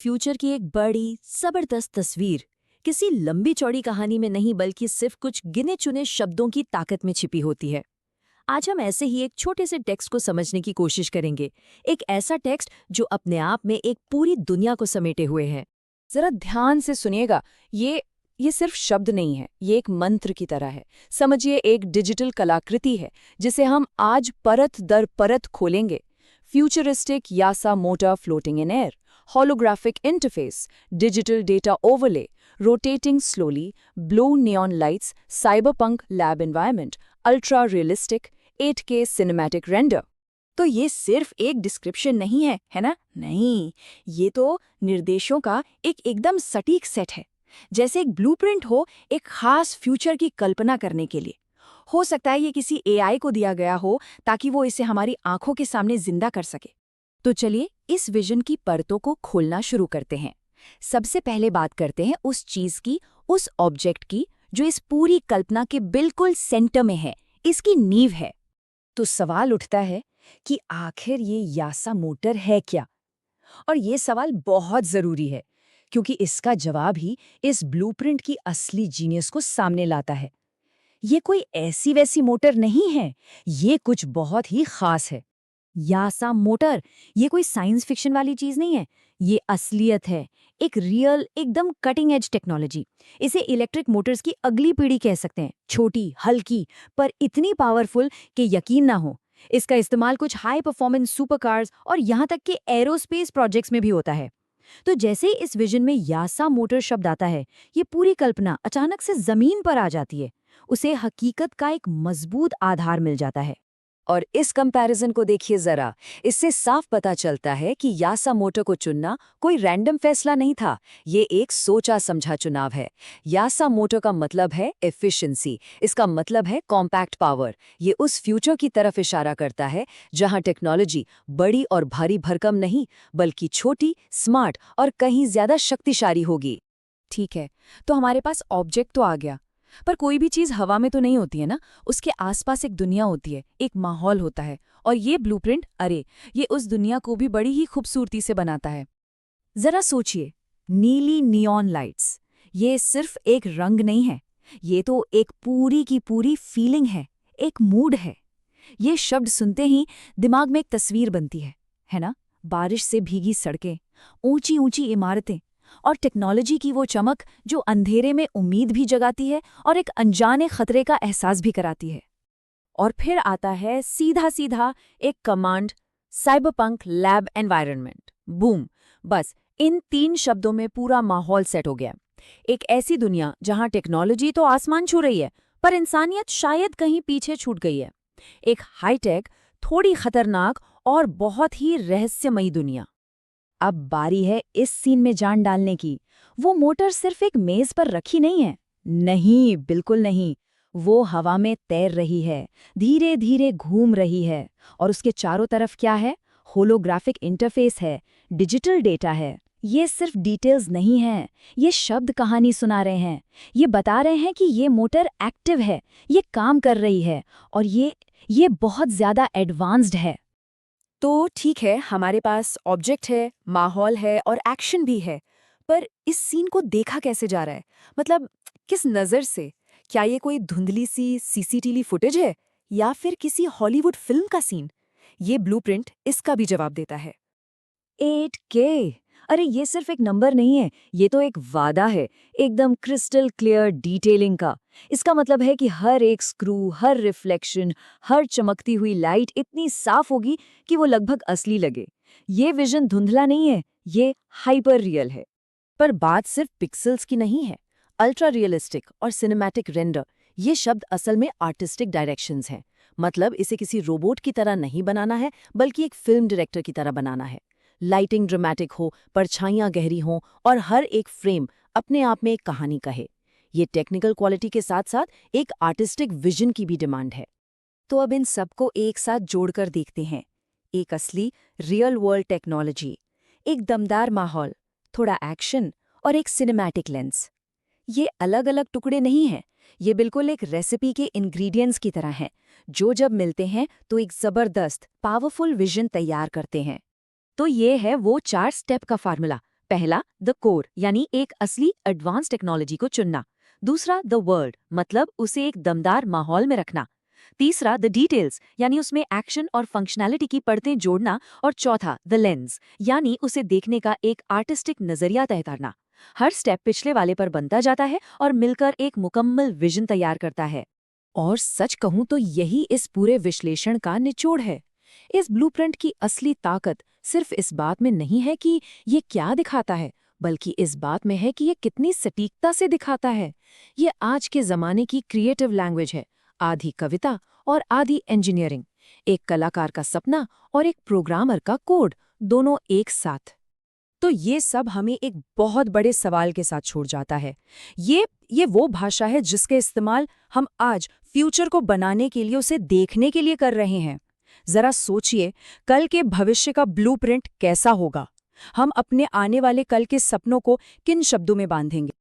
Future की एक बड़ी जबरदस्त तस्वीर किसी लंबी चौड़ी कहानी में नहीं बल्कि सिर्फ कुछ गिने चुने शब्दों की ताकत में छिपी होती है। आज हम ऐसे ही एक छोटे से टेक्स्ट को समझने की कोशिश करेंगे। एक ऐसा टेक्स्ट जो अपने आप में एक पूरी दुनिया को समेटे हुए है। जरा ध्यान से सुनिएगा। ये सिर्फ शब्द नहीं है, ये एक मंत्र की तरह है। समझिए एक डिजिटल कलाकृति है जिसे हम आज परत दर परत खोलेंगे। फ्यूचरिस्टिक यासा motor floating in air, holographic interface, digital data overlay, rotating slowly, blue neon lights, cyberpunk lab environment, ultra realistic, 8K cinematic render। तो ये सिर्फ एक डिस्क्रिप्शन नहीं है ना? नहीं, ये तो निर्देशों का एक एकदम सटीक सेट है। जैसे एक ब्लूप्रिंट हो एक खास फ्यूचर की कल्पना करने के लिए। हो सकता है ये किसी एआई को दिया गया हो ताकि वो इसे हमारी आंखों के सामने जिंदा कर सके। तो चलिए इस विजन की परतों को खोलना शुरू करते हैं। सबसे पहले बात करते हैं उस चीज की, उस ऑब्जेक्ट की जो इस पूरी कल्पना के बिल्कुल सेंटर में है, इसकी नींव है। तो सवाल उठता है कि आखिर ये यासा मोटर है क्या? और ये सवाल बहुत जरूरी है क्योंकि इसका जवाब ही इस ब्लूप्रिंट की असली जीनियस को सामने लाता है। ये कोई ऐसी वैसी मोटर नहीं है, ये कुछ बहुत ही खास है। यासा मोटर ये कोई साइंस फिक्शन वाली चीज नहीं है, ये असलियत है। एक रियल एकदम कटिंग एज टेक्नोलॉजी। इसे इलेक्ट्रिक मोटर्स की अगली पीढ़ी कह सकते हैं। छोटी, हल्की, पर इतनी पावरफुल कि यकीन ना हो। इसका इस्तेमाल कुछ हाई परफॉर्मेंस सुपरकार्स और यहाँ तक कि एरोस्पेस प्रोजेक्ट्स में भी होता है। तो जैसे ही इस विजन में यासा मोटर शब्द आता है, ये पूरी कल्पना अचानक से जमीन पर आ जाती है। उसे हकीकत का एक मजबूत आधार मिल जाता है। और इस कंपैरिजन को देखिए जरा, इससे साफ पता चलता है कि यासा मोटर को चुनना कोई रैंडम फैसला नहीं था, ये एक सोचा समझा चुनाव है। यासा मोटर का मतलब है एफिशिएंसी, इसका मतलब है कॉम्पैक्ट पावर। ये उस फ्यूचर की तरफ इशारा करता है जहां टेक्नोलॉजी बड़ी और भारी भरकम नहीं बल्कि छोटी, स्मार्ट और कहीं ज्यादा शक्तिशाली होगी। ठीक है, तो हमारे पास ऑब्जेक्ट तो आ गया, पर कोई भी चीज हवा में तो नहीं होती है ना। उसके आसपास एक दुनिया होती है, एक माहौल होता है। और ये ब्लूप्रिंट, अरे ये उस दुनिया को भी बड़ी ही खूबसूरती से बनाता है। जरा सोचिए, नीली नियॉन लाइट्स, ये सिर्फ एक रंग नहीं है, ये तो एक पूरी की पूरी फीलिंग है, एक मूड है। ये शब्द सुनते ही दिमाग में एक तस्वीर बनती है ना? बारिश से भीगी सड़कें, ऊंची ऊंची इमारतें और टेक्नोलॉजी की वो चमक जो अंधेरे में उम्मीद भी जगाती है और एक अनजाने खतरे का एहसास भी कराती है। और फिर आता है सीधा सीधा एक command, cyberpunk lab environment. Boom! बस इन 3 शब्दों में पूरा माहौल सेट हो गया। एक ऐसी दुनिया जहां टेक्नोलॉजी तो आसमान छू रही है, पर इंसानियत शायद कहीं पीछे छूट गई है। एक हाईटेक, थोड़ी खतरनाक और बहुत ही रहस्यमयी दुनिया। अब बारी है इस सीन में जान डालने की। वो मोटर सिर्फ एक मेज पर रखी नहीं है। नहीं, बिल्कुल नहीं। वो हवा में तैर रही है, धीरे धीरे घूम रही है। और उसके चारों तरफ क्या है? होलोग्राफिक इंटरफेस है, डिजिटल डेटा है। ये सिर्फ डिटेल्स नहीं है, ये शब्द कहानी सुना रहे हैं। ये बता रहे हैं कि ये मोटर एक्टिव है, ये काम कर रही है और ये बहुत ज्यादा एडवांस्ड है। तो ठीक है, हमारे पास ऑब्जेक्ट है, माहौल है और एक्शन भी है, पर इस सीन को देखा कैसे जा रहा है? मतलब किस नज़र से? क्या ये कोई धुंधली सी सीसीटीवी फुटेज है या फिर किसी हॉलीवुड फिल्म का सीन? ये ब्लूप्रिंट इसका भी जवाब देता है। 8K! अरे ये सिर्फ एक नंबर नहीं है, ये तो एक वादा है, एकदम क्रिस्टल क्लियर डिटेलिंग का। इसका मतलब है कि हर एक स्क्रू, हर रिफ्लेक्शन, हर चमकती हुई लाइट इतनी साफ होगी कि वो लगभग असली लगे। ये विजन धुंधला नहीं है, ये हाइपर रियल है। पर बात सिर्फ पिक्सल्स की नहीं है। अल्ट्रा रियलिस्टिक और सिनेमैटिक रेंडर, ये शब्द असल में आर्टिस्टिक डायरेक्शंस हैं। मतलब इसे किसी रोबोट की तरह नहीं बनाना है बल्कि एक फिल्म डायरेक्टर की तरह बनाना है। लाइटिंग ड्रामेटिक हो, परछाइयाँ गहरी हों और हर एक फ्रेम अपने आप में एक कहानी कहे। ये टेक्निकल क्वालिटी के साथ साथ एक आर्टिस्टिक विजन की भी डिमांड है। तो अब इन सबको एक साथ जोड़कर देखते हैं। एक असली रियल वर्ल्ड टेक्नोलॉजी, एक दमदार माहौल, थोड़ा एक्शन और एक सिनेमैटिक लेंस। ये अलग अलग टुकड़े नहीं हैं, ये बिल्कुल एक रेसिपी के इंग्रेडिएंट्स की तरह हैं, जो जब मिलते हैं तो एक जबरदस्त, पावरफुल विजन तैयार करते हैं। तो ये है वो 4 स्टेप का फार्मूला। पहला द कोर यानी एक असली एडवांस टेक्नोलॉजी को चुनना, दूसरा द वर्ल्ड मतलब उसे एक दमदार माहौल में रखना, तीसरा द डिटेल्स यानी उसमें एक्शन और फंक्शनैलिटी की परतें जोड़ना, और चौथा द लेंस यानी उसे देखने का एक आर्टिस्टिक नजरिया तय करना। हर स्टेप पिछले वाले पर बनता जाता है और मिलकर एक मुकम्मल विजन तैयार करता है। और सच कहूं तो यही इस पूरे विश्लेषण का निचोड़ है। इस ब्लूप्रिंट की असली ताकत सिर्फ इस बात में नहीं है कि ये क्या दिखाता है, बल्कि इस बात में है कि ये कितनी सटीकता से दिखाता है। ये आज के ज़माने की क्रिएटिव लैंग्वेज है, आधी कविता और आधी इंजीनियरिंग, एक कलाकार का सपना और एक प्रोग्रामर का कोड, दोनों एक साथ। तो ये सब हमें एक बहुत बड़े सवाल के साथ छोड़ जाता है। ये वो भाषा है जिसके इस्तेमाल हम आज फ्यूचर को बनाने के लिए, उसे देखने के लिए कर रहे हैं। जरा सोचिए, कल के भविष्य का ब्लूप्रिंट कैसा होगा? हम अपने आने वाले कल के सपनों को किन शब्दों में बांधेंगे?